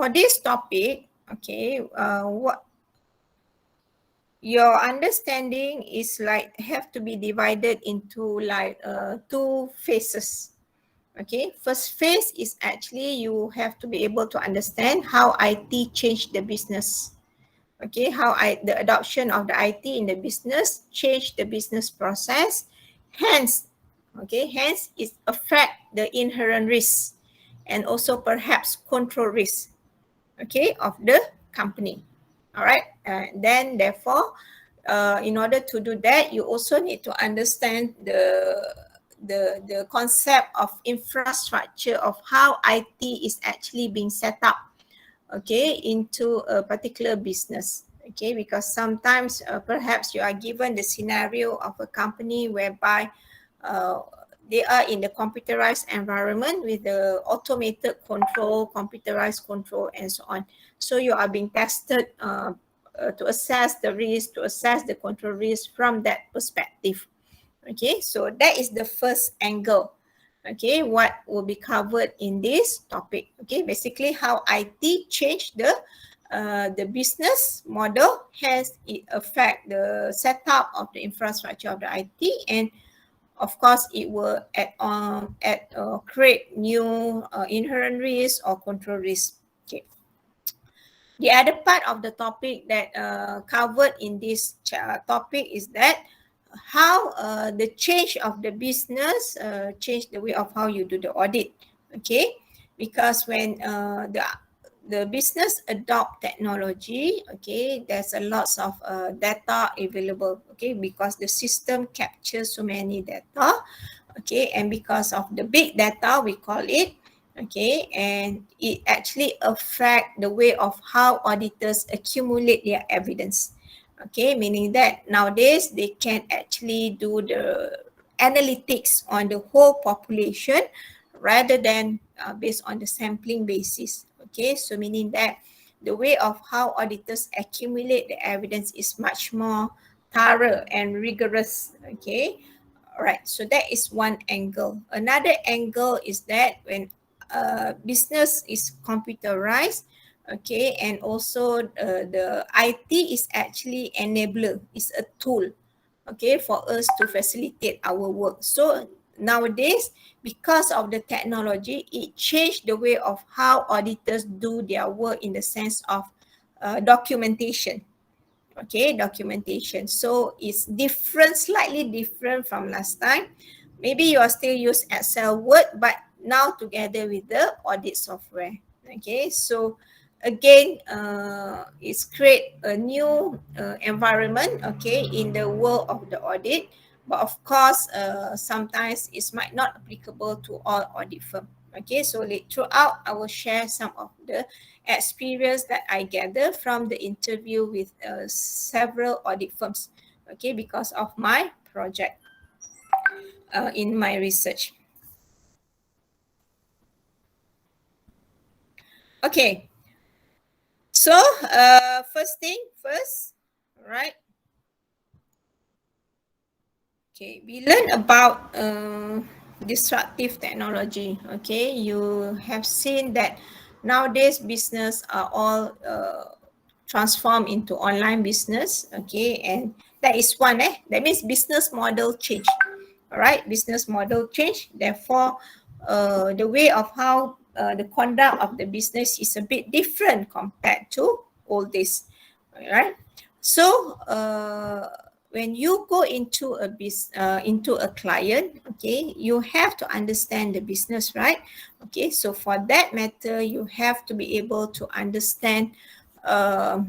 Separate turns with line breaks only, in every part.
For this topic, okay, what your understanding is like have to be divided into like two phases. Okay, first phase is actually you have to be able to understand how IT changed the business. Okay, how the adoption of the IT in the business changed the business process. Hence, okay, hence it affect the inherent risk and also perhaps control risk, okay, of the company. All right, then therefore, in order to do that, you also need to understand the concept of infrastructure of how IT is actually being set up, okay, into a particular business. Okay, because sometimes perhaps you are given the scenario of a company whereby uh, they are in the computerized environment with the automated control, computerized control, and so on. So you are being tested to assess the risk, to assess the control risk from that perspective. Okay, so that is the first angle. Okay, what will be covered in this topic. Okay, basically how IT changed the business model, has it affect the setup of the infrastructure of the IT, and of course it will create new inherent risk or control risk. Okay. The other part of the topic that covered in this topic is that how the change of the business change the way of how you do the audit. Okay, because when the business adopt technology, okay, there's a lots of data available, okay, because the system captures so many data, okay, and because of the big data we call it, okay, and it actually affect the way of how auditors accumulate their evidence. Okay, meaning that nowadays they can actually do the analytics on the whole population rather than based on the sampling basis. Okay, so meaning that the way of how auditors accumulate the evidence is much more thorough and rigorous. Okay, all right, so that is one angle. Another angle is that when business is computerized, okay, and also the IT is actually enabler, is a tool, okay, for us to facilitate our work. So nowadays, because of the technology, it changed the way of how auditors do their work in the sense of documentation. Okay, documentation. So it's different, slightly different from last time. Maybe you are still use Excel, Word, but now together with the audit software. Okay, so again, it's create a new environment, okay, in the world of the audit. But of course, sometimes it might not applicable to all audit firm. Okay, so throughout, I will share some of the experience that I gathered from the interview with several audit firms, okay, because of my project in my research. Okay, so first thing first, right? Okay, we learn about disruptive technology. Okay, you have seen that nowadays business are all transformed into online business. Okay, and that is one. That means business model change. All right, business model change. Therefore, the way of how the conduct of the business is a bit different compared to all this. All right, so when you go into into a client, okay, you have to understand the business, right? Okay, so for that matter, you have to be able to understand how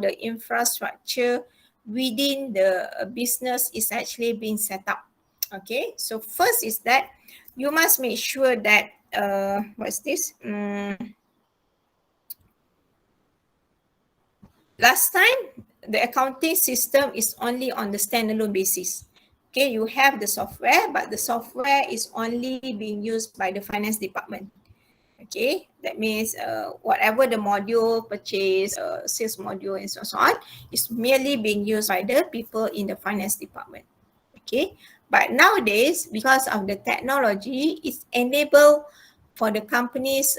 the infrastructure within the business is actually being set up. Okay, so first is that you must make sure that what's this? Last time, the accounting system is only on the standalone basis. Okay, you have the software, but the software is only being used by the finance department. Okay, that means whatever the module purchase, sales module, and so on, is merely being used by the people in the finance department. Okay, but nowadays, because of the technology, it's enabled for the company's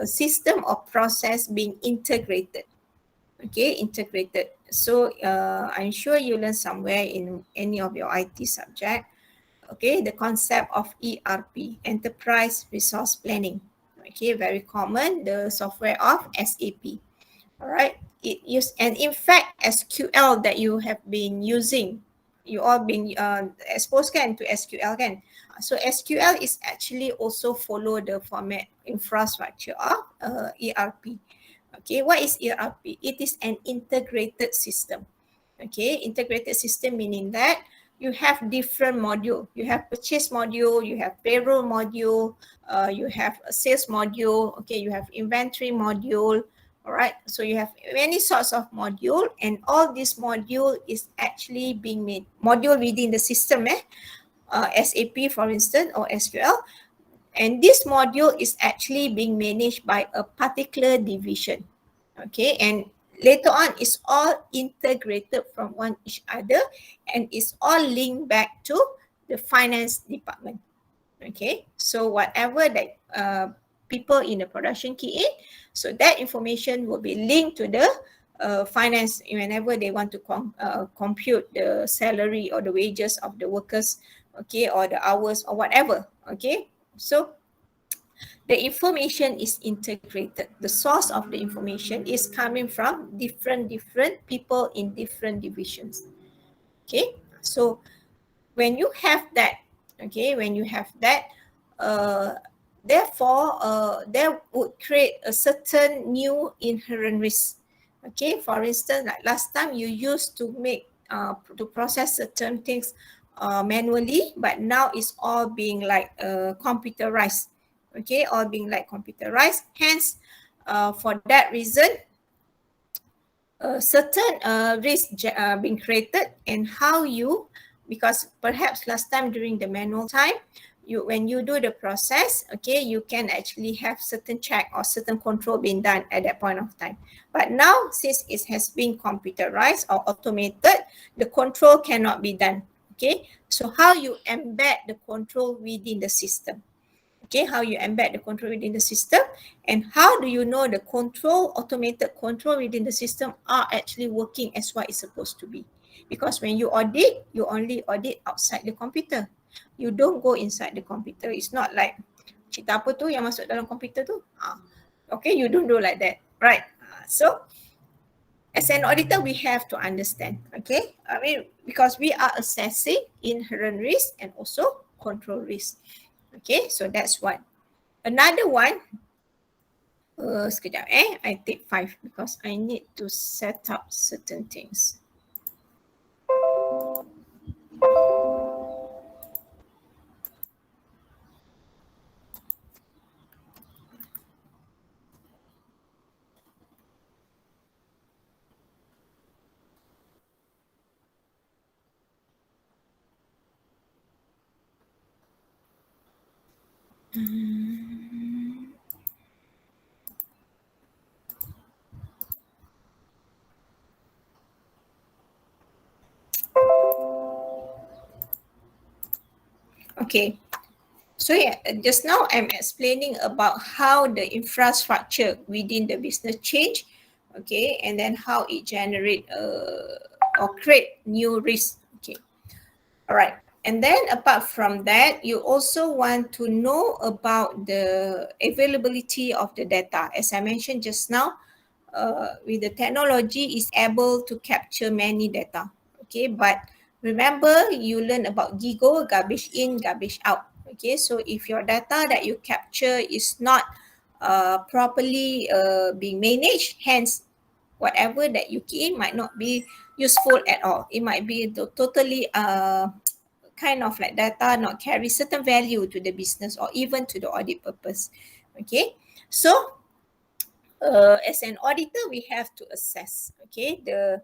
system or process being integrated. Okay, integrated. So I'm sure you learn somewhere in any of your IT subject. Okay, the concept of ERP, Enterprise Resource Planning. Okay, very common, the software of SAP. All right, and in fact, SQL that you have been using, you all been exposed to SQL kan? So SQL is actually also follow the format infrastructure of ERP. Okay, what is ERP? It is an integrated system. Okay, integrated system meaning that you have different module. You have purchase module, you have payroll module, you have a sales module, okay, you have inventory module, all right. So you have many sorts of module, and all this module is actually being made module within the system, SAP for instance, or SQL. And this module is actually being managed by a particular division. Okay, and later on it's all integrated from one each other, and it's all linked back to the finance department. Okay, so whatever that people in the production key in, so that information will be linked to the finance whenever they want to compute the salary or the wages of the workers, okay, or the hours or whatever. Okay, so the information is integrated. The source of the information is coming from different people in different divisions. Okay, so when you have that, okay, when you have that, uh, therefore, there would create a certain new inherent risk. Okay, for instance, like last time you used to to process certain things manually, but now it's all being like computerized. Okay, all being like computerized. Hence, for that reason, certain risk being created, and how you, because perhaps last time during the manual time, when you do the process, okay, you can actually have certain check or certain control being done at that point of time. But now, since it has been computerized or automated, the control cannot be done. Okay, so how you embed the control within the system? Okay, how you embed the control within the system, and how do you know the automated control within the system are actually working as what it's supposed to be? Because when you audit, you only audit outside the computer. You don't go inside the computer. It's not like cerita apa tu yang masuk dalam komputer tu. Okay, you don't do like that, right? So as an auditor, we have to understand, okay? I mean, because we are assessing inherent risk and also control risk. Okay, so that's one. Another one, sekejap I take 5 because I need to set up certain things. Okay, so yeah, just now I'm explaining about how the infrastructure within the business change, okay, and then how it generate or create new risk. Okay, all right. And then apart from that, you also want to know about the availability of the data. As I mentioned just now, with the technology is able to capture many data. Okay, but remember you learn about GIGO, garbage in, garbage out. Okay, so if your data that you capture is not properly being managed, hence whatever that you key in might not be useful at all. It might be totally kind of like data not carry certain value to the business or even to the audit purpose. Okay, so as an auditor, we have to assess, okay, the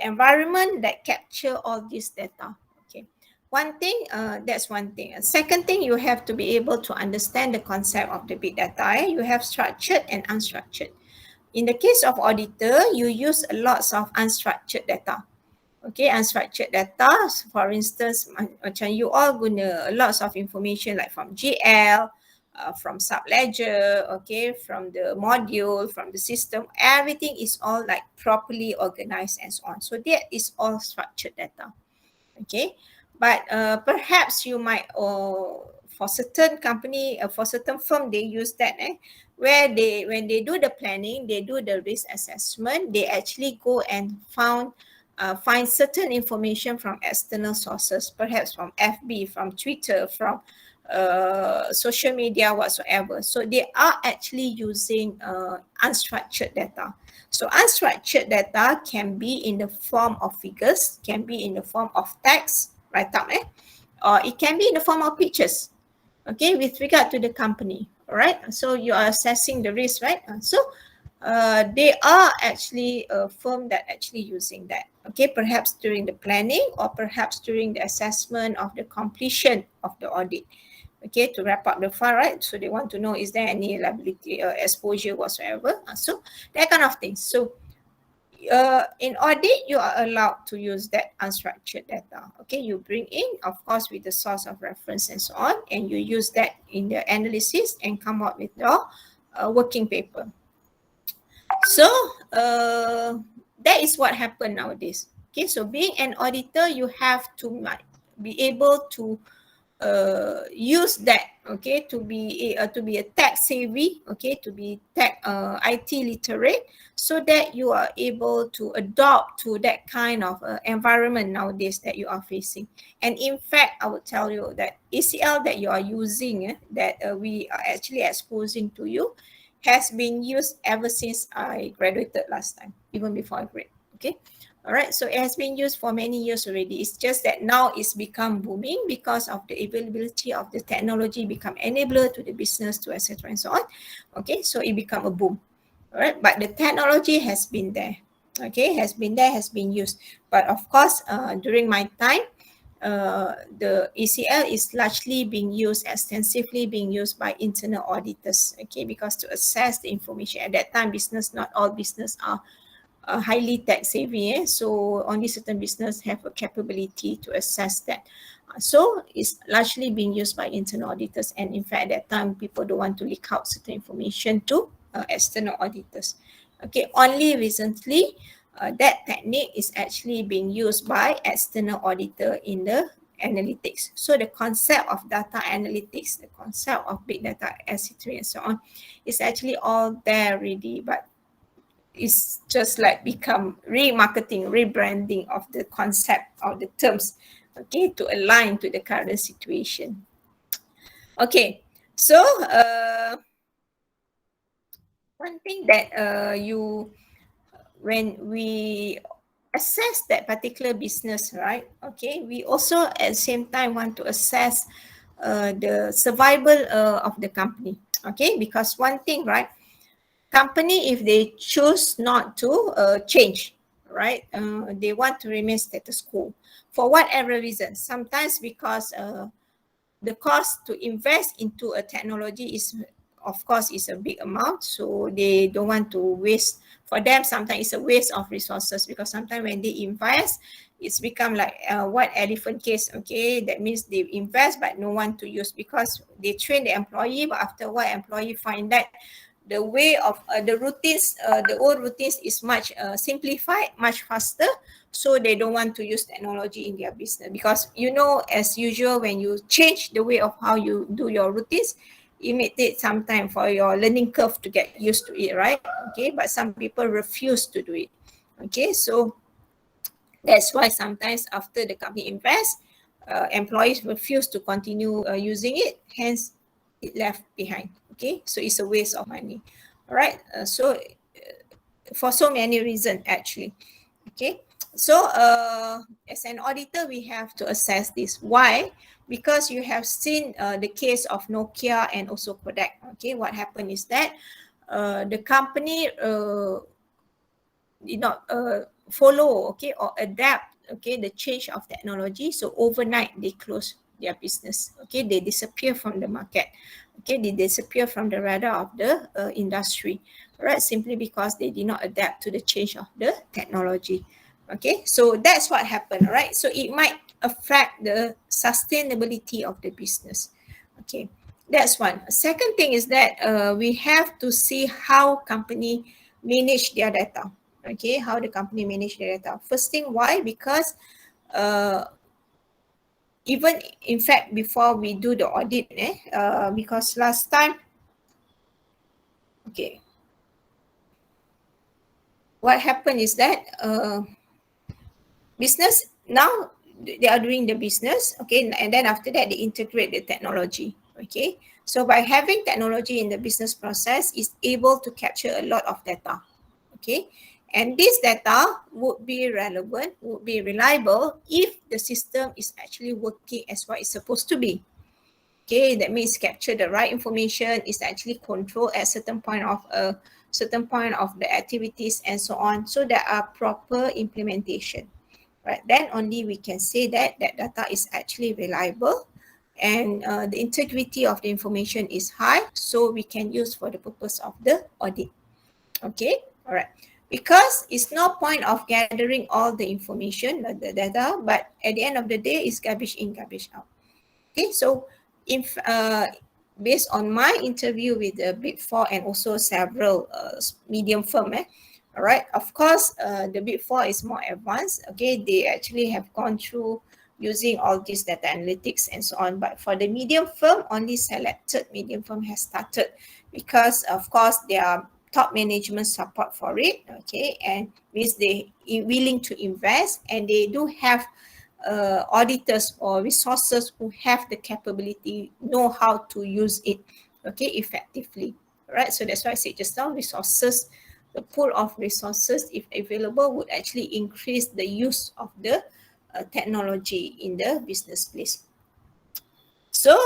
environment that capture all this data. Okay, one thing, that's one thing. A second thing, you have to be able to understand the concept of the big data. You have structured and unstructured. In the case of auditor, you use lots of unstructured data. Okay, unstructured data, for instance, macam you all guna lots of information like from GL, from subledger, okay, from the module, from the system, everything is all like properly organized and so on. So that is all structured data. Okay, but perhaps you might, for certain company, for certain firm, they use that, where they, when they do the planning, they do the risk assessment, they actually go and find certain information from external sources, perhaps from FB, from Twitter, from social media, whatsoever. So they are actually using unstructured data. So unstructured data can be in the form of figures, can be in the form of text, write up, or it can be in the form of pictures, okay, with regard to the company, all right? So you are assessing the risk, right? So they are actually a firm that actually using that, okay, perhaps during the planning or perhaps during the assessment of the completion of the audit, okay, to wrap up the file, right? So they want to know, is there any liability exposure whatsoever? So that kind of thing. So in audit, you are allowed to use that unstructured data. Okay, you bring in, of course, with the source of reference and so on, and you use that in the analysis and come up with your working paper. So that is what happened nowadays. Okay, so being an auditor, you have to be able to use that, okay, to be a tech savvy, okay, to be tech IT literate, so that you are able to adopt to that kind of environment nowadays that you are facing. And in fact, I would tell you that ACL that you are using, that we are actually exposing to you, has been used ever since I graduated last time, even before I grad. Okay. All right, so it has been used for many years already. It's just that now it's become booming because of the availability of the technology, become enabler to the business, to etc. and so on. Okay, so it become a boom. All right, but the technology has been there. Okay, has been there, has been used. But of course, during my time, the ECL is largely being used, extensively being used by internal auditors. Okay, because to assess the information at that time, not all business are highly tech savvy, so only certain business have a capability to assess that. So it's largely being used by internal auditors, and in fact at that time people don't want to leak out certain information to external auditors. Okay, only recently that technique is actually being used by external auditor in the analytics. So the concept of data analytics, the concept of big data, etc. and so on, is actually all there already, but it's just like become remarketing, rebranding of the concept of the terms, okay, to align to the current situation. Okay, so one thing that when we assess that particular business, right, okay, we also at the same time want to assess the survival of the company, okay, because one thing, right, company, if they choose not to change, right, they want to remain status quo for whatever reason. Sometimes because the cost to invest into a technology is, of course, is a big amount, so they don't want to waste. For them, sometimes it's a waste of resources, because sometimes when they invest, it's become like what elephant case, okay, that means they invest but no one to use, because they train the employee, but after a while employee find that the way of the routines, the old routines is much simplified, much faster, so they don't want to use technology in their business, because as usual, when you change the way of how you do your routines, it may take some time for your learning curve to get used to it, right? Okay, but some people refuse to do it. Okay, so that's why sometimes after the company invests, employees refuse to continue using it, hence it left behind. Okay, so it's a waste of money. All right, so for so many reasons actually. Okay, so as an auditor, we have to assess this. Why? Because you have seen the case of Nokia and also Kodak. Okay, what happened is that the company did not follow, okay, or adapt, okay, the change of technology. So overnight they close their business. Okay, they disappear from the market. Okay, they disappear from the radar of the industry. Right, simply because they did not adapt to the change of the technology. Okay, so that's what happened. Right, so it might affect the sustainability of the business. Okay, That's one. Second thing is that we have to see how company manage their data. Okay, how the company manage their data. First thing, why? Because even in fact before we do the audit, because last time, okay, what happened is that business now they are doing the business, okay, and then after that they integrate the technology. Okay, so by having technology in the business process is able to capture a lot of data. Okay, and this data would be relevant, would be reliable if the system is actually working as what it's supposed to be. Okay, that means capture the right information, is actually control at certain point of the activities and so on, so there are proper implementation, right? Then only we can say that that data is actually reliable, and the integrity of the information is high, so we can use for the purpose of the audit. Okay, all right. Because it's no point of gathering all the information, the data, but at the end of the day, it's garbage in, garbage out. Okay, so if based on my interview with the Big Four and also several medium firm, all right, of course, the Big Four is more advanced. Okay, they actually have gone through using all these data analytics and so on. But for the medium firm, only selected medium firm has started, because of course there are top management support for it. Okay, and means they willing to invest, and they do have auditors or resources who have the capability, know how to use it, okay, effectively. Right, so that's why I said just now, resources, the pool of resources, if available, would actually increase the use of the technology in the business place. So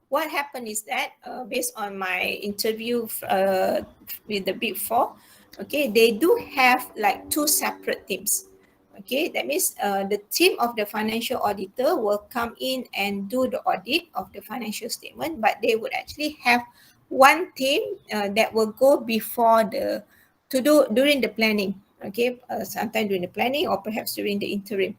what happened is that based on my interview with the Big Four, okay, they do have like two separate teams. Okay, that means the team of the financial auditor will come in and do the audit of the financial statement, but they would actually have one team that will go before the to do during the planning. Okay, sometime during the planning or perhaps during the interim.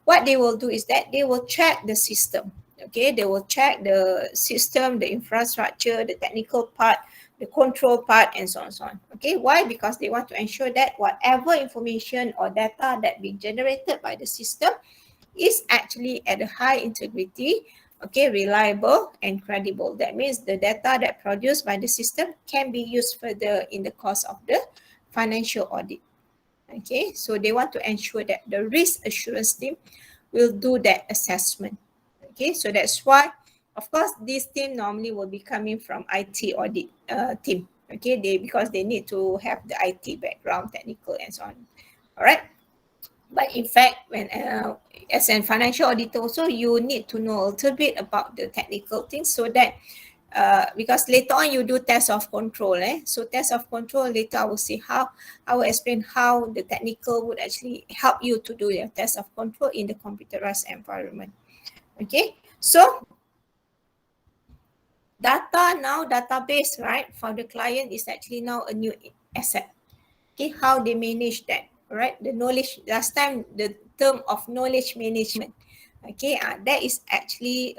What they will do is that they will check the system. Okay, they will check the system, the infrastructure, the technical part, the control part, and so on and so on. Okay, why? Because they want to ensure that whatever information or data that being generated by the system is actually at a high integrity, okay, reliable and credible. That means the data that produced by the system can be used further in the course of the financial audit. Okay, so they want to ensure that the risk assurance team will do that assessment. Okay, so that's why, of course, this team normally will be coming from IT audit team. Okay, because they need to have the IT background, technical, and so on. All right. But in fact, when as a financial auditor, also you need to know a little bit about the technical things, so that because later on you do test of control. So test of control, later I will see how, I will explain how the technical would actually help you to do your test of control in the computerized environment. Okay, so data now, database, right, for the client is actually now a new asset. Okay, how they manage that, right? The knowledge, last time the term of knowledge management, okay, that is actually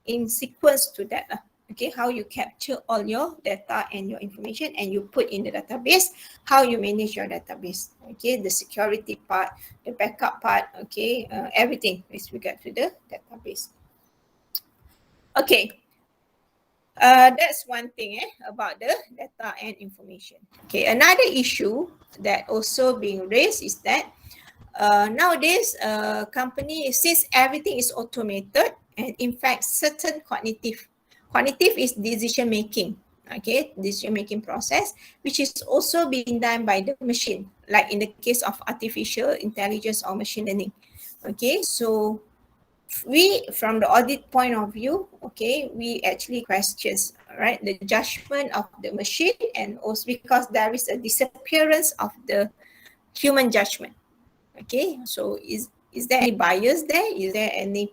in sequence to that. Okay, how you capture all your data and your information and you put in the database, how you manage your database. Okay, the security part, the backup part, okay, everything with regard to the database. Okay, that's one thing about the data and information. Okay, another issue that also being raised is that nowadays company, since everything is automated, and in fact certain cognitive is decision making, okay, decision making process, which is also being done by the machine, like in the case of artificial intelligence or machine learning. Okay, so we, from the audit point of view, okay, we actually questions, right, the judgment of the machine, and also because there is a disappearance of the human judgment. Okay, so is there any bias there? Is there any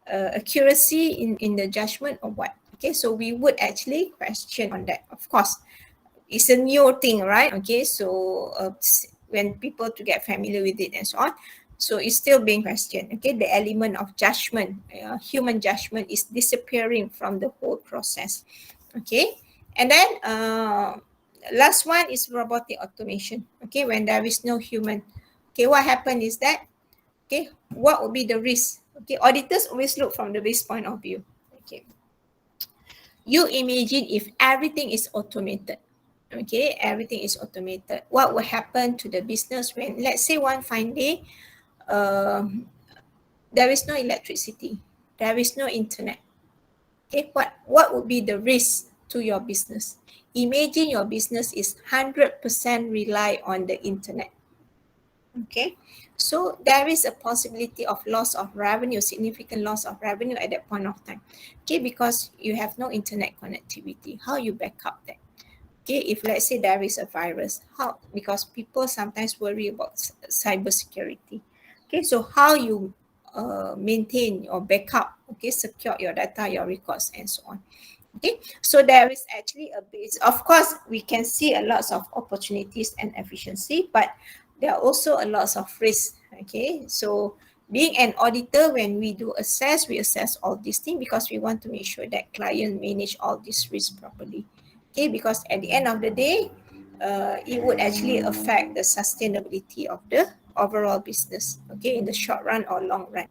accuracy in the judgment or what? Okay, so we would actually question on that. Of course, it's a new thing, right? Okay, so when people to get familiar with it and so on, So it's still being questioned. Okay, the element of judgment, human judgment, is disappearing from the whole process. Okay, and then last one is robotic automation. Okay, when there is no human, okay, what happened is that, okay, what would be the risk? Okay, auditors always look from the risk point of view. Okay, you imagine if everything is automated. Okay, everything is automated. What will happen to the business when, let's say, one fine day, there is no electricity, there is no internet? Okay, what would be the risk to your business? Imagine your business is 100% rely on the internet. Okay, so there is a possibility of loss of revenue, significant loss of revenue at that point of time. Okay, because you have no internet connectivity. How you back up that? Okay, if let's say there is a virus, how? Because people sometimes worry about cyber security. Okay, so how you maintain or backup, okay, secure your data, your records, and so on. Okay, so there is actually a base. Of course, we can see a lot of opportunities and efficiency, but there are also a lot of risks. Okay, so being an auditor, when we do assess, we assess all these things because we want to make sure that client manage all these risks properly. Okay, because at the end of the day, it would actually affect the sustainability of the overall business. Okay, in the short run or long run.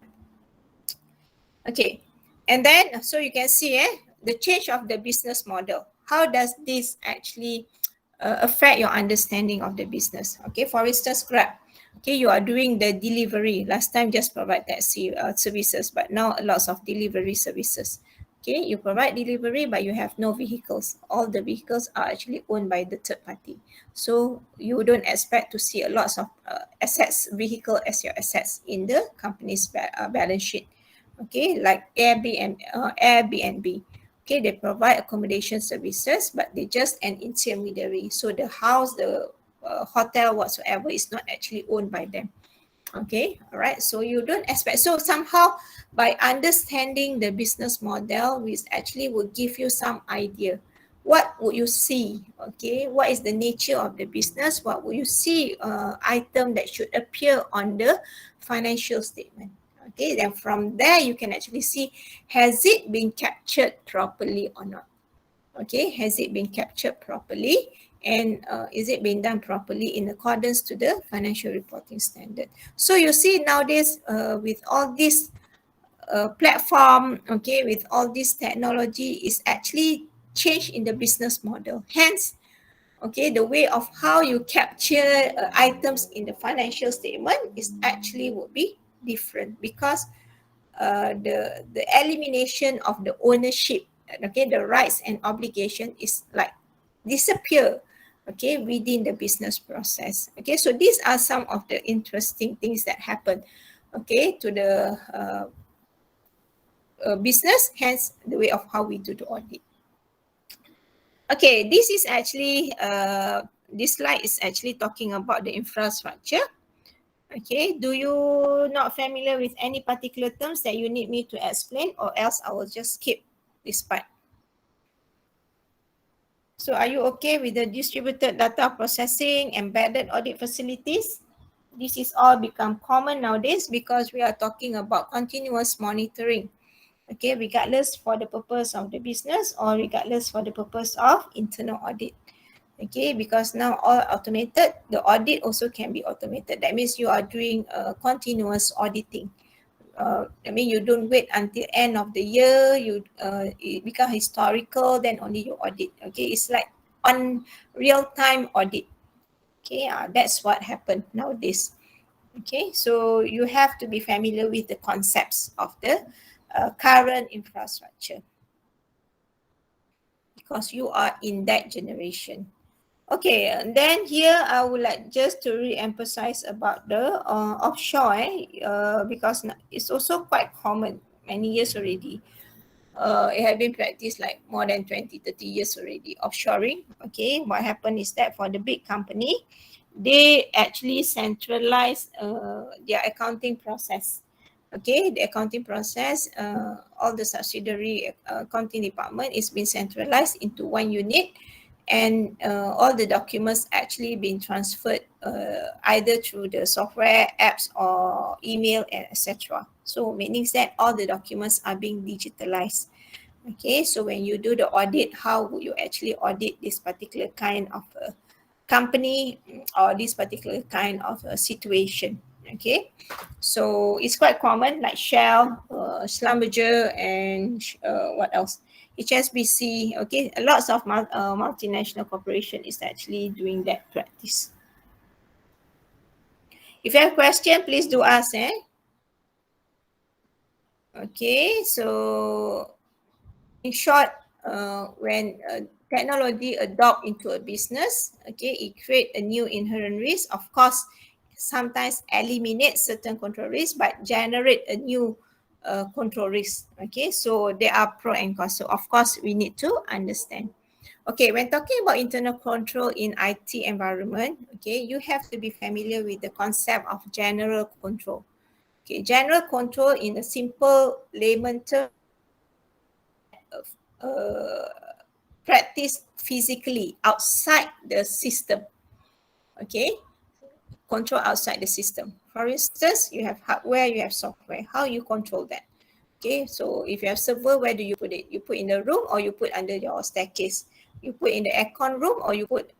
Okay, and then so you can see the change of the business model. How does this actually affect your understanding of the business? Okay, for instance, Grab. Okay, you are doing the delivery. Last time just provide taxi services, but now a lot of delivery services. Okay, you provide delivery, but you have no vehicles. All the vehicles are actually owned by the third party. So you don't expect to see a lot of assets, vehicle as your assets in the company's balance sheet. Okay, like Airbnb. Okay, they provide accommodation services, but they just an intermediary. So the house, the hotel, whatsoever, is not actually owned by them. Okay, all right. So you don't expect. So somehow, by understanding the business model, which actually will give you some idea. What would you see? Okay, what is the nature of the business? What will you see? Item that should appear on the financial statement. Okay, then from there you can actually see, has it been captured properly or not? Okay, has it been captured properly, and is it being done properly in accordance to the financial reporting standard? So you see nowadays with all this platform, okay, with all this technology, is actually change in the business model. Hence, okay, the way of how you capture items in the financial statement is actually would be different, because the elimination of the ownership, okay, the rights and obligation is like disappear, okay, within the business process. Okay, so these are some of the interesting things that happen, okay, to the business, hence the way of how we do the audit. Okay, this is actually this slide is actually talking about the infrastructure. Okay, do you not familiar with any particular terms that you need me to explain, or else I will just skip this part? So are you okay with the distributed data processing, embedded audit facilities? This is all become common nowadays because we are talking about continuous monitoring. Okay, regardless for the purpose of the business or regardless for the purpose of internal audit. Okay, because now all automated, the audit also can be automated. That means you are doing continuous auditing. I mean, you don't wait until end of the year, it become historical, then only you audit. Okay, it's like on real-time audit. Okay, that's what happened nowadays. Okay, so you have to be familiar with the concepts of the current infrastructure because you are in that generation. Okay, and then here I would like just to re-emphasize about the offshore, because it's also quite common many years already. It has been practiced like more than 20, 30 years already, offshoring. Okay, what happened is that for the big company, they actually centralize their accounting process. Okay, the accounting process, all the subsidiary accounting department is being centralized into one unit, and all the documents actually been transferred either through the software, apps, or email, and etc. So meaning that all the documents are being digitalized. Okay, so when you do the audit, how would you actually audit this particular kind of company or this particular kind of situation? Okay, so it's quite common like Shell, Schlumberger, and what else? HSBC. Okay, lots of multinational corporation is actually doing that practice. If you have a question, please do ask. Okay, so in short, when technology adopt into a business, okay, it create a new inherent risk. Of course, sometimes eliminate certain control risk, but generate a new control risk. Okay, so there are pro and cons. So of course, we need to understand. Okay, when talking about internal control in IT environment, okay, you have to be familiar with the concept of general control. Okay, general control in a simple layman term, uh, practice physically outside the system. Okay, control outside the system. For instance, you have hardware, you have software. How you control that? Okay, so if you have server, where do you put it? You put in the room or you put under your staircase? You put in the aircon room or you put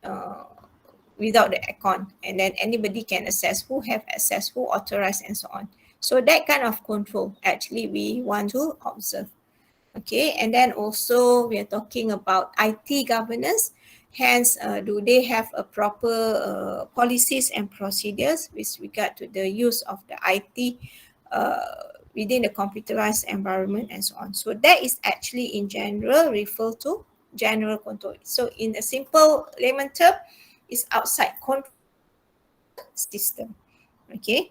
without the aircon, and then anybody can access, who have access, who authorized, and so on. So that kind of control actually we want to observe. Okay, and then also we are talking about IT governance. Hence, do they have a proper policies and procedures with regard to the use of the IT within the computerized environment and so on. So that is actually in general referred to general control. So in a simple layman term, is outside control system. Okay.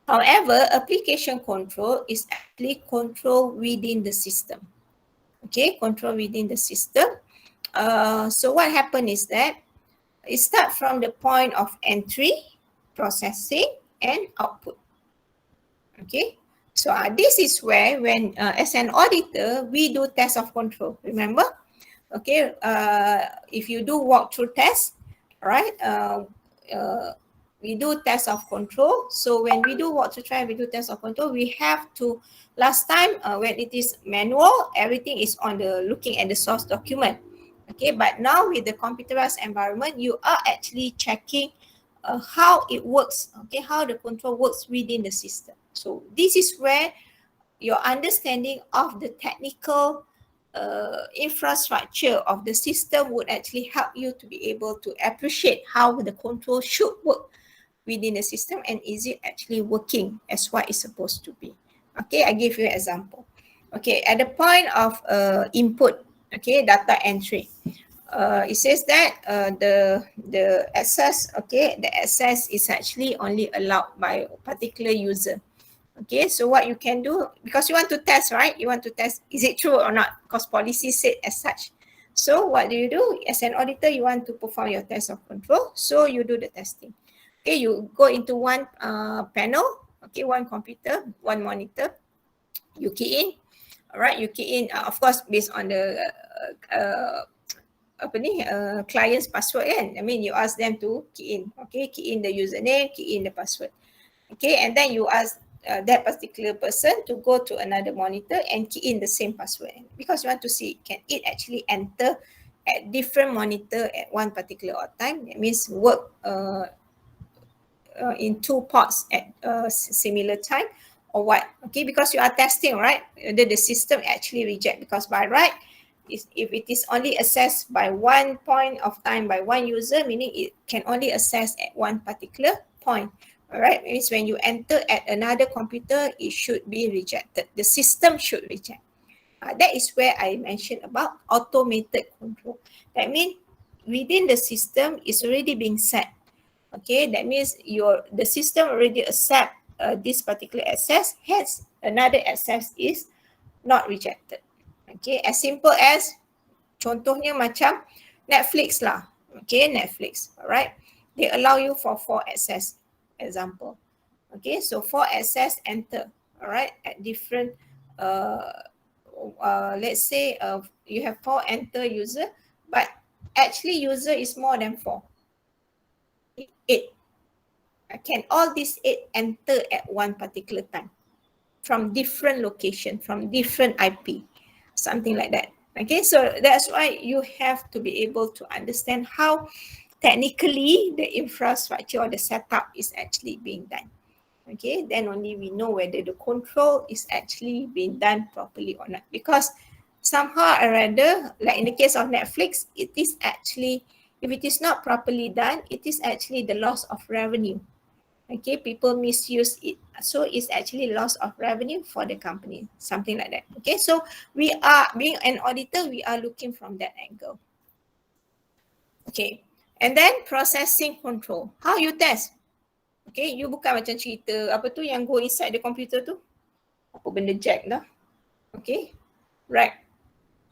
However, application control is actually control within the system. Okay, control within the system. So what happened is that it starts from the point of entry, processing, and output. Okay, so this is where when as an auditor, we do test of control, remember? Okay, if you do walkthrough test, right, we do test of control. So when we do walkthrough test, we do test of control, we have to, last time when it is manual, everything is on the looking at the source document. Okay, but now with the computerized environment, you are actually checking how it works, okay, how the control works within the system. So this is where your understanding of the technical infrastructure of the system would actually help you to be able to appreciate how the control should work within the system, and is it actually working as what it's supposed to be. Okay, I give you an example. Okay, at the point of input, okay, data entry, it says that the access, okay, the access is actually only allowed by a particular user. Okay, so what you can do, because you want to test, right? You want to test, is it true or not? Because policy said as such. So what do? As an auditor, you want to perform your test of control. So you do the testing. Okay, you go into one panel, okay, one computer, one monitor. You key in, all right, you key in, of course, based on the client's password kan. I mean, you ask them to key in, okay, key in the username, key in the password. Okay, and then you ask that particular person to go to another monitor and key in the same password, because you want to see, can it actually enter at different monitor at one particular time. That means work in two ports at a similar time, or what. Okay, because you are testing, right, whether the system actually reject, because by right, if it is only accessed by one point of time by one user, meaning it can only access at one particular point. All right, means when you enter at another computer, it should be rejected. The system should reject. That is where I mentioned about automated control. That means within the system is already being set. Okay, that means the system already accept this particular access, hence another access is not rejected. Okay, as simple as contohnya macam Netflix lah. Okay, Netflix, alright. They allow you for 4 access, example. Okay, so 4 access enter, alright, at different, let's say you have 4 enter user, but actually user is more than 4? 8. Can all these 8 enter at one particular time from different location, from different IP, something like that? Okay, so that's why you have to be able to understand how technically the infrastructure or the setup is actually being done. Okay, then only we know whether the control is actually being done properly or not. Because somehow or rather, like in the case of Netflix, it is actually, if it is not properly done, it is actually the loss of revenue. Okay, people misuse it. So it's actually loss of revenue for the company, something like that. Okay, so we are, being an auditor, we are looking from that angle. Okay, and then processing control. How you test? Okay, you bukan macam cerita apa tu yang go inside the computer tu. Apa benda jack dah. Okay, right.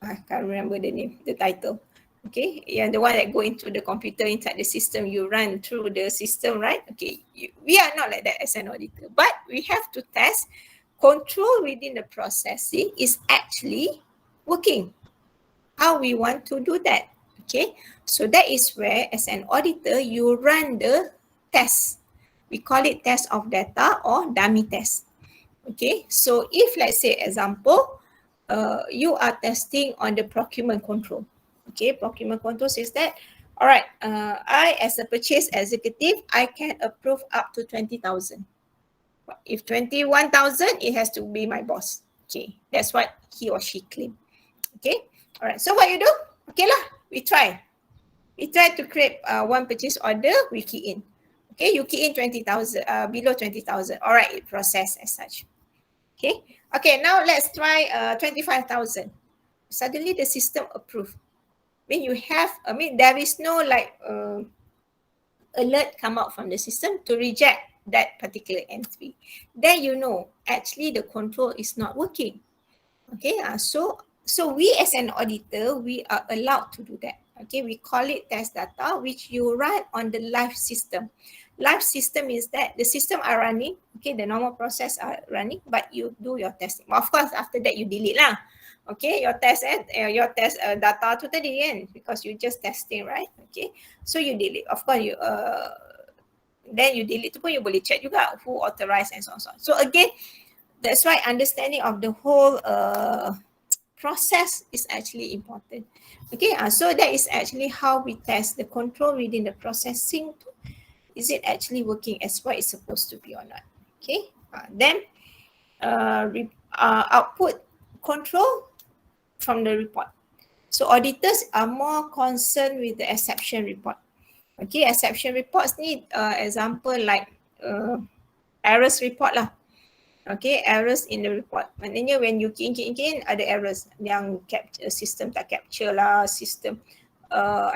I can't remember the name, the title. Okay, yang the one that go into the computer inside the system, you run through the system, right? Okay, we are not like that as an auditor, but we have to test control within the processing is actually working. How we want to do that? Okay, so that is where as an auditor, you run the test. We call it test of data or dummy test. Okay, so if let's say example, you are testing on the procurement control. Okay, procurement control says that, all right, I as a purchase executive, I can approve up to 20,000. If 21,000, it has to be my boss. Okay, that's what he or she claim. Okay, all right, so what you do? Okay lah, we try. We try to create one purchase order, we key in. Okay, you key in 20,000, below 20,000. All right, it process as such. Okay, okay, now let's try 25,000. Suddenly the system approve. When you have, there is no like alert come out from the system to reject that particular entry. Then you know, actually the control is not working. Okay, so we as an auditor, we are allowed to do that. Okay, we call it test data, which you run on the live system. Live system is that the system are running, okay, the normal process are running, but you do your testing. Of course, after that you delete lah. Okay, your test data tu tadi kan, because you just testing, right? Okay, so you delete. Of course, you then you delete tu pun you boleh check juga who authorized and so on. So again, that's why understanding of the whole process is actually important. Okay, so that is actually how we test the control within the processing. Is it actually working as what it's supposed to be or not? Okay, then output control from the report. So auditors are more concerned with the exception report. Okay, exception reports need example like errors report lah. Okay, errors in the report. Maknanya when you key in ada errors yang system tak capture lah, system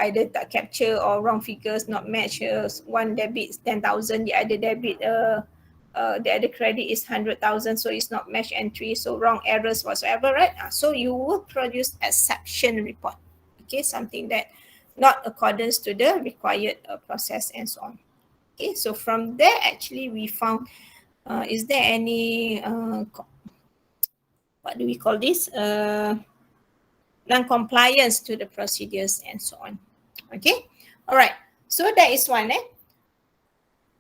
either tak capture or wrong figures not match. One debit is 10,000, the other debit the other credit is 100,000, so it's not match entry, so wrong errors whatsoever, right? So you will produce exception report. Okay, something that not accordance to the required process and so on. Okay, so from there actually we found is there any what do we call this, non-compliance to the procedures and so on. Okay, all right, so that is one.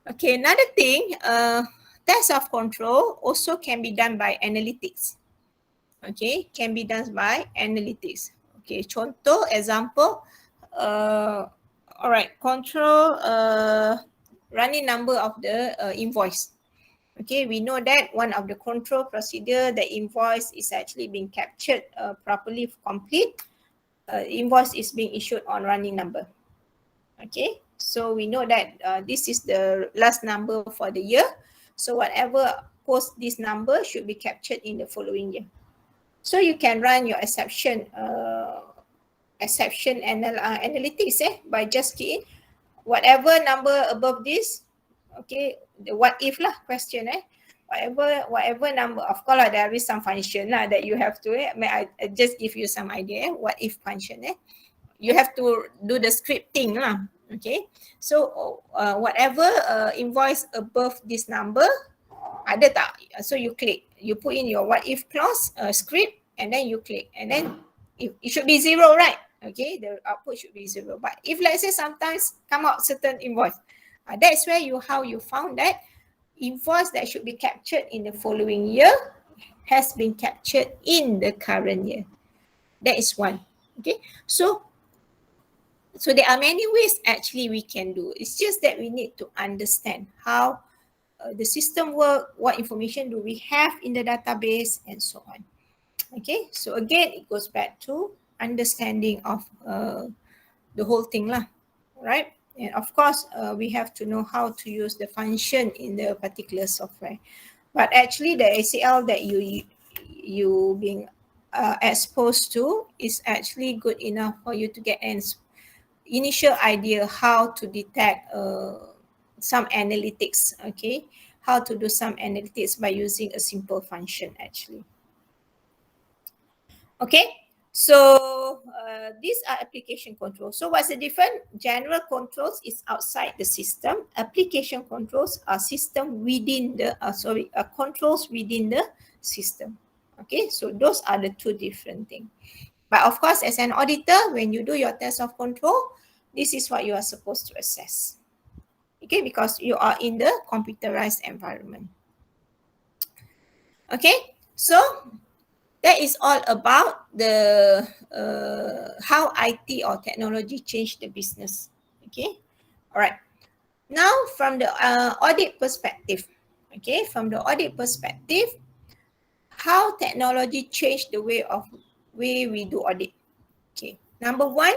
Okay, another thing, test of control also can be done by analytics. Okay, can be done by analytics. Okay, contoh example, all right, control running number of the invoice. Okay, we know that one of the control procedure, the invoice is actually being captured properly, complete. Invoice is being issued on running number. Okay, so we know that this is the last number for the year. So whatever post this number should be captured in the following year. So you can run your exception analytics by just keying whatever number above this. Okay, the what if lah question whatever number, of course lah, there is some function lah that you have to I just give you some idea. What if function you have to do the scripting lah. Okay, so whatever invoice above this number ada tak, so you click, you put in your what if clause script, and then you click, and then it should be 0, right? Okay, the output should be 0. But if let's say sometimes come out certain invoice, that's where how you found that invoice that should be captured in the following year has been captured in the current year. That is one. Okay, so there are many ways actually we can do. It's just that we need to understand how the system work, what information do we have in the database, and so on. Okay, so again, it goes back to understanding of the whole thing lah, right? And of course, we have to know how to use the function in the particular software. But actually, the ACL that you being exposed to is actually good enough for you to get an initial idea how to detect some analytics. Okay, how to do some analytics by using a simple function actually. Okay, so these are application controls. So what's the difference? General controls is outside the system. Application controls are system within the, controls within the system. Okay, so those are the two different things. But of course, as an auditor, when you do your test of control, this is what you are supposed to assess. Okay, because you are in the computerized environment. Okay, so that is all about the how IT or technology changed the business. Okay, all right. Now from the audit perspective, okay, from the audit perspective, how technology changed the way we do audit. Okay, number one,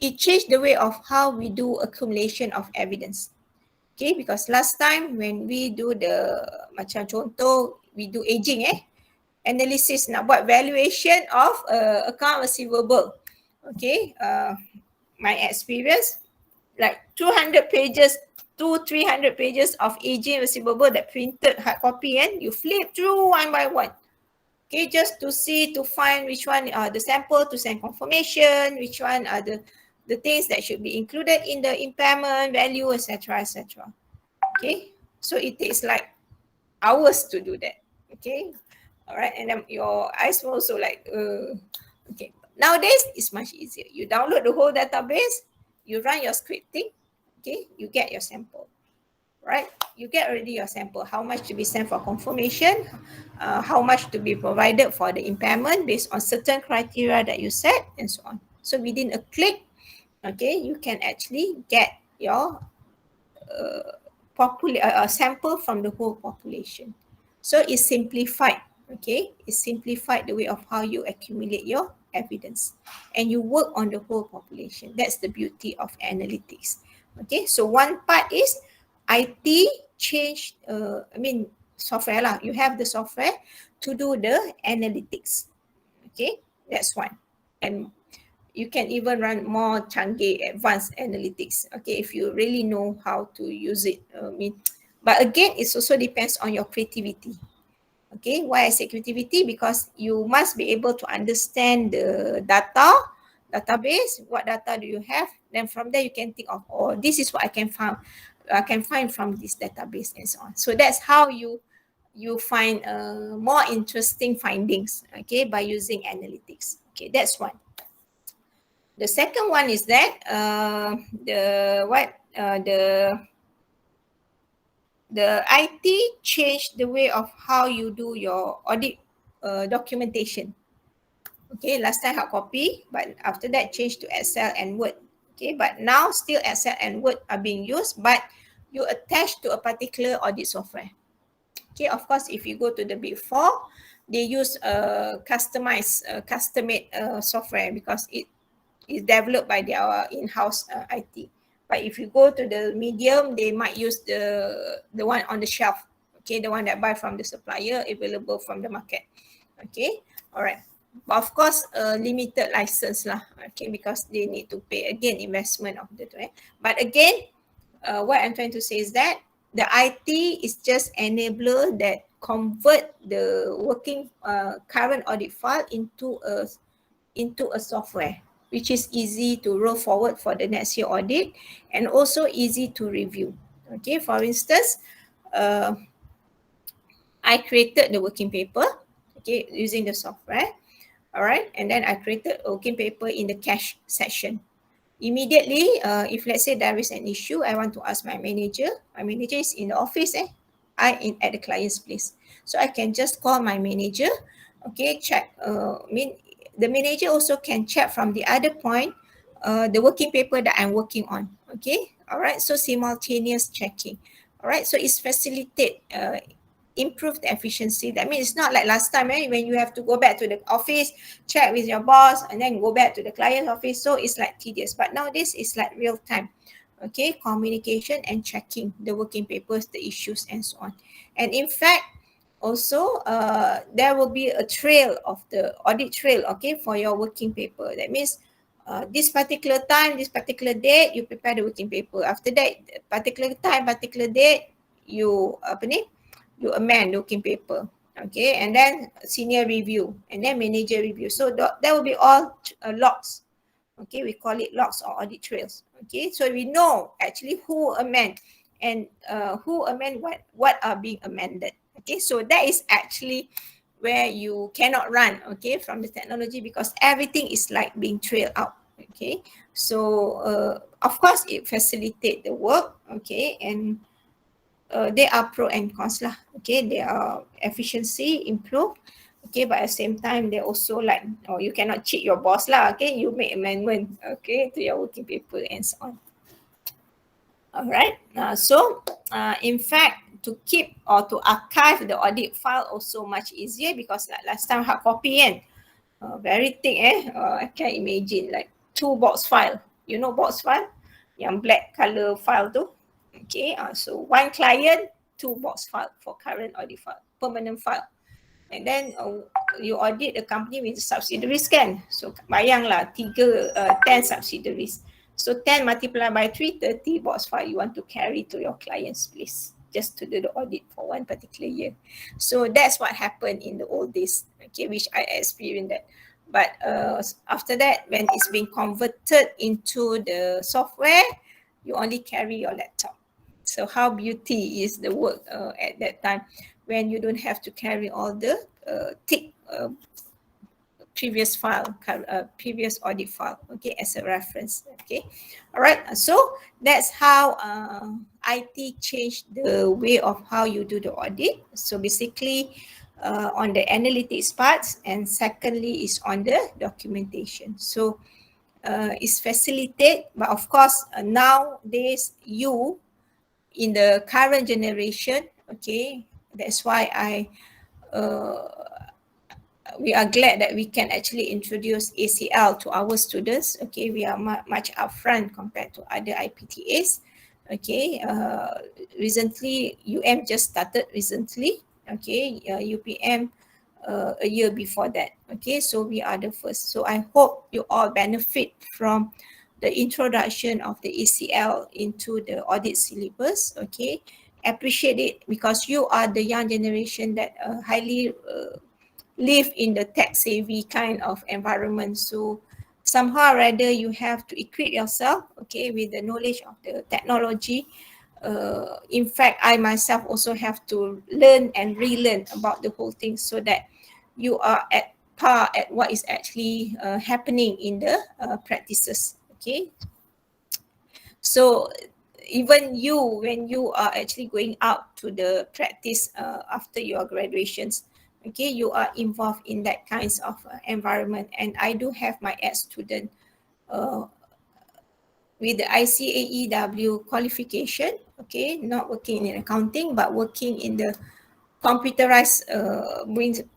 it changed the way of how we do accumulation of evidence. Okay, because last time when we do the macam contoh, we do aging analysis, nak buat valuation of account receivable. Okay, my experience, like 200 pages, 300 pages of aging receivable that printed hard copy, and you flip through one by one. Okay, just to see, to find which one are the sample to send confirmation, which one are the things that should be included in the impairment value, etc., etc. Okay, so it takes like hours to do that. Okay, all right, and then your eyes will also like, okay. Nowadays, it's much easier. You download the whole database, you run your scripting, okay, you get your sample, right? You get already your sample, how much to be sent for confirmation, how much to be provided for the impairment based on certain criteria that you set, and so on. So within a click, okay, you can actually get your sample from the whole population. So it's simplified, okay? It's simplified the way of how you accumulate your evidence and you work on the whole population. That's the beauty of analytics. Okay, so one part is IT change, software lah. You have the software to do the analytics. Okay, that's one. And you can even run more canggih advanced analytics, okay, if you really know how to use it. But again, it also depends on your creativity. Okay, why I say creativity? Because you must be able to understand the database, what data do you have, then from there you can think of, oh, this is what I can find from this database, and so on. So that's how you find more interesting findings, okay, by using analytics. Okay, that's one. The second one is that the IT changed the way of how you do your audit documentation. Okay, last time hard copy, but after that changed to Excel and Word. Okay, but now still Excel and Word are being used, but you attach to a particular audit software. Okay, of course, if you go to the Big Four, they use custom-made software because it is developed by their in-house IT. But if you go to the medium, they might use the one on the shelf. Okay, the one that buy from the supplier, available from the market. Okay, all right. But of course, limited license lah. Okay, because they need to pay again investment of the. But again, what I'm trying to say is that the IT is just enabler that convert the working current audit file into a software, which is easy to roll forward for the next year audit and also easy to review. Okay, for instance, I created the working paper, okay, using the software. All right, and then I created a working paper in the cash section. Immediately, if let's say there is an issue, I want to ask my manager. My manager is in the office, at the client's place. So I can just call my manager, okay, check. The manager also can check from the other point, the working paper that I'm working on, okay. All right, so simultaneous checking. All right, so it's facilitate, improve the efficiency. That means it's not like last time, when you have to go back to the office, check with your boss, and then go back to the client's office. So it's like tedious. But nowadays it's like real time. Okay, communication and checking the working papers, the issues, and so on. And in fact, also there will be a trail of the audit trail, okay, for your working paper. That means this particular time, this particular date, you prepare the working paper. After that, particular time, particular date, you you amend the working paper, okay, and then senior review, and then manager review. So that will be all logs, okay. We call it logs or audit trails, okay. So we know actually who amend and who amend what are being amended, okay. So that is actually where you cannot run, okay, from the technology, because everything is like being trailed out, okay. So of course it facilitates the work, okay, and they are pro and cons lah. Okay, they are efficiency improve. Okay, but at the same time, they also like, oh, you cannot cheat your boss lah. Okay, you make amendment, okay, to your working paper and so on. All right. In fact, to keep or to archive the audit file also much easier, because like last time hard copy very thick I can imagine like 2 box file. You know box file? Yang black color file tu. Okay, so one client, 2 box file for current audit file, permanent file. And then you audit the company with subsidiaries kan. So bayanglah 10 subsidiaries. So 10 multiplied by 3, 30 box file you want to carry to your client's place just to do the audit for one particular year. So that's what happened in the old days, okay, which I experienced that. But after that, when it's being converted into the software, you only carry your laptop. So how beauty is the work at that time, when you don't have to carry all the thick previous file, previous audit file, okay, as a reference, okay. All right, so that's how IT changed the way of how you do the audit. So basically on the analytics parts, and secondly is on the documentation. So it's facilitate, but of course nowadays you in the current generation, okay, that's why we are glad that we can actually introduce ACL to our students. Okay, we are much upfront compared to other IPTAs. Okay, recently just started recently. Okay, UPM a year before that. Okay, so we are the first. So I hope you all benefit from the introduction of the ACL into the audit syllabus. Okay, appreciate it, because you are the young generation that highly live in the tech savvy kind of environment. So somehow or rather you have to equip yourself, okay, with the knowledge of the technology. In fact, I myself also have to learn and relearn about the whole thing, so that you are at par at what is actually happening in the practices, okay. So even you, when you are actually going out to the practice after your graduations, okay, you are involved in that kinds of environment. And I do have my ex-student with the ICAEW qualification, okay, not working in accounting, but working in the computerized,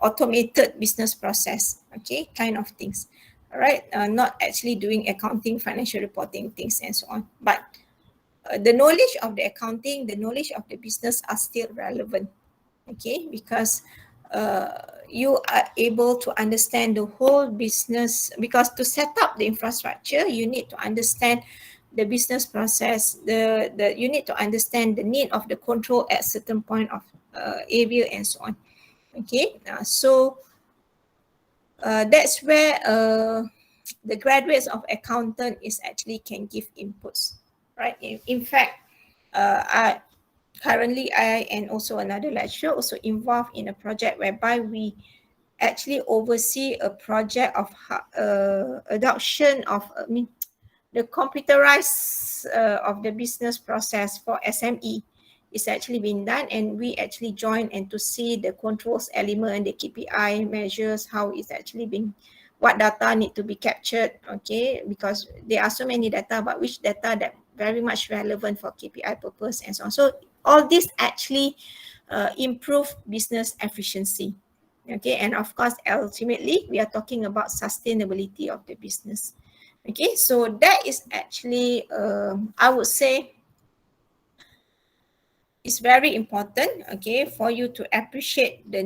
automated business process, okay, kind of things. All right, not actually doing accounting, financial reporting things and so on, but the knowledge of the accounting, the knowledge of the business are still relevant, okay, because you are able to understand the whole business, because to set up the infrastructure, you need to understand the business process, you need to understand the need of the control at certain point of area and so on, okay. So that's where the graduates of accountant is actually can give inputs, right? In fact, I and also another lecturer also involved in a project whereby we actually oversee a project of adoption of the computerized of the business process for SME is actually been done, and we actually join and to see the controls element, the KPI measures, how it's actually being, what data need to be captured, okay, because there are so many data, but which data that very much relevant for KPI purpose and so on. So all this actually improve business efficiency. Okay, and of course, ultimately, we are talking about sustainability of the business. Okay, so that is actually, I would say, it's very important, okay, for you to appreciate the